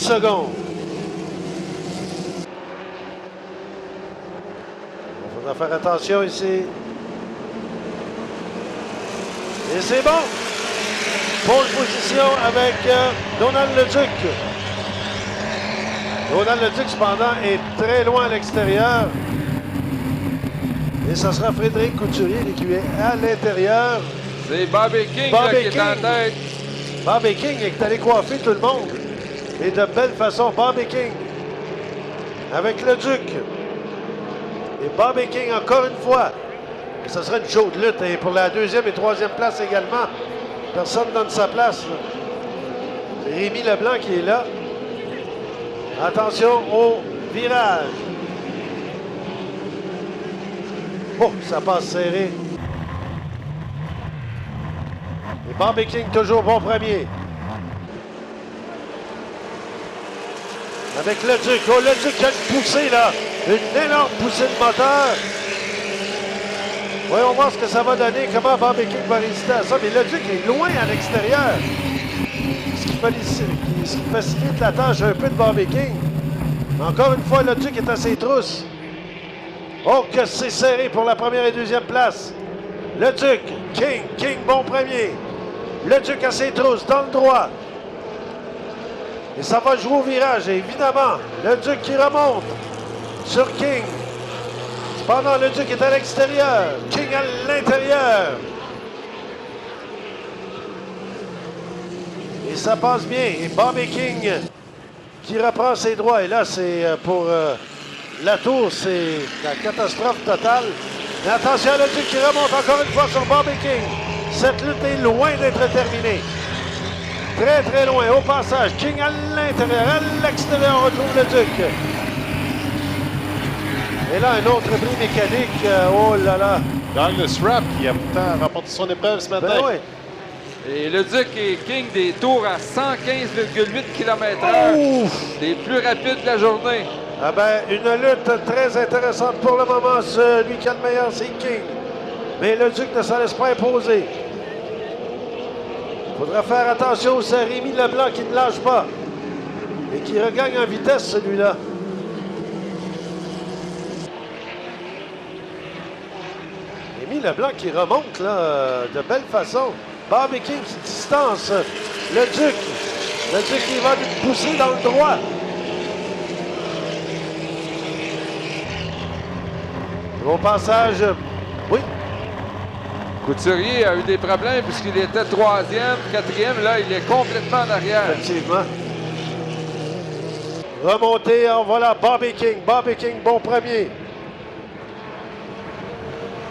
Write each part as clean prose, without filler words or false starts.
secondes. Il faudra faire attention ici. Et c'est bon. Pole position avec Donald Leduc. Donald Leduc, cependant, est très loin à l'extérieur. Et ce sera Frédéric Couturier qui est à l'intérieur. C'est Bobby King qui est en tête. Bobby King est allé coiffer tout le monde. Et de belle façon, Bobby King avec Leduc. Et Bobby King encore une fois. Et ce sera une chaude lutte. Et pour la deuxième et troisième place également. Personne donne sa place. C'est Rémi Leblanc qui est là. Attention au virage. Oh, ça passe serré. Et Bobby King toujours bon premier. Avec Leduc. Oh, Leduc qui a une poussée là. Une énorme poussée de moteur. Voyons voir ce que ça va donner. Comment Bobby King va résister à ça. Mais Leduc est loin à l'extérieur. Ce qui facilite la tâche un peu de Bobby King. Encore une fois, Leduc est à ses trousses. Oh, que c'est serré pour la première et deuxième place. Leduc, King, bon premier. Leduc à ses trousses, dans le droit. Et ça va jouer au virage, évidemment. Leduc qui remonte sur King. Cependant, Leduc est à l'extérieur. King à l'intérieur. Et ça passe bien. Et Bobby King qui reprend ses droits. Et là, c'est pour la tour, c'est la catastrophe totale. Mais attention à Leduc qui remonte encore une fois sur Bobby King. Cette lutte est loin d'être terminée. Très, très loin. Au passage, King à l'intérieur. À l'extérieur, on retrouve Leduc. Et là, un autre bris mécanique. Oh là là. Douglas Rapp qui a pourtant remporté son épreuve ce matin. Ben oui. Et Leduc et King des tours à 115,8 km/h. Les plus rapides de la journée. Ah ben, une lutte très intéressante pour le moment. Celui qui a le meilleur, c'est King. Mais Leduc ne s'en laisse pas imposer. Il faudra faire attention, c'est Rémi Leblanc qui ne lâche pas. Et qui regagne en vitesse, celui-là. Rémi Leblanc qui remonte, là, de belle façon. Bobby King qui distance Leduc. Leduc qui va lui pousser dans le droit. Au passage, oui. Couturier a eu des problèmes puisqu'il était troisième, quatrième. Là, il est complètement en arrière. Effectivement. Remontée, voilà Bobby King. Bobby King, bon premier.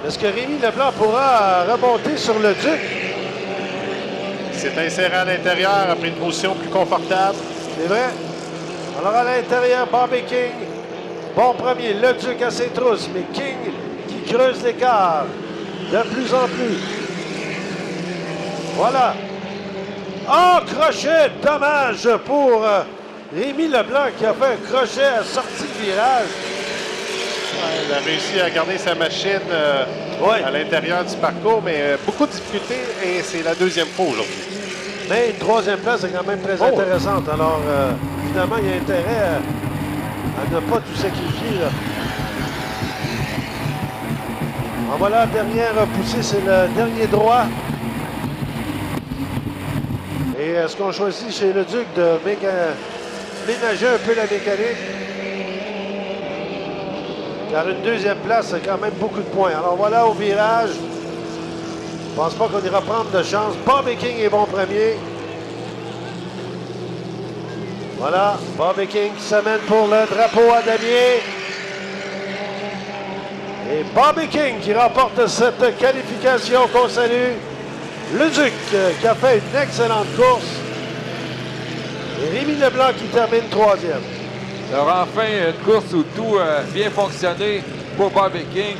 Est-ce que Rémi Leblanc pourra remonter sur le Duc? C'est inséré à l'intérieur après une position plus confortable. C'est vrai. Alors à l'intérieur, Bobby King. Bon premier, le Duc à ses trousses, mais King qui creuse l'écart de plus en plus. Voilà. Oh, crochet! Dommage pour Rémi Leblanc qui a fait un crochet à sortie de virage. Ouais, il a réussi à garder sa machine à l'intérieur du parcours, mais beaucoup de difficultés et c'est la deuxième fois aujourd'hui. Mais une troisième place est quand même très intéressante. Alors, évidemment, il y a intérêt à ne pas tout sacrifier. Là. En voilà la dernière poussée, c'est le dernier droit. Et est-ce qu'on choisit chez le Duc de ménager un peu la mécanique? Car une deuxième place, c'est quand même beaucoup de points. Alors voilà au virage. Je pense pas qu'on ira prendre de chance. Bobby King est bon premier. Voilà, Bobby King qui s'amène pour le drapeau à damier. Et Bobby King qui remporte cette qualification qu'on salue. Le Duc qui a fait une excellente course. Et Rémi Leblanc qui termine troisième. Alors enfin, une course où tout a bien fonctionné pour Bobby King.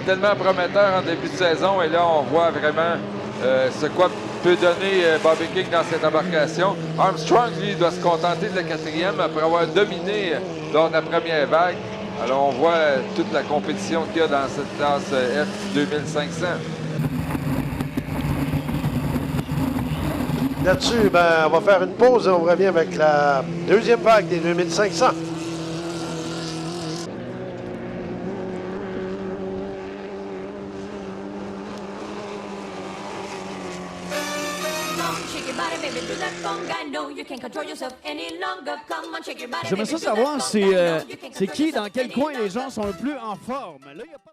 Tellement prometteur en début de saison. Et là, on voit vraiment ce quoi peut donner Bobby King dans cette embarcation. Armstrong, lui, doit se contenter de la quatrième après avoir dominé lors de la première vague. Alors, on voit toute la compétition qu'il y a dans cette classe F 2500. Là-dessus, ben, on va faire une pause et on revient avec la deuxième vague des 2500. J'aimerais ça savoir, c'est qui, dans quel coin les gens sont le plus en forme. Là, y a pas...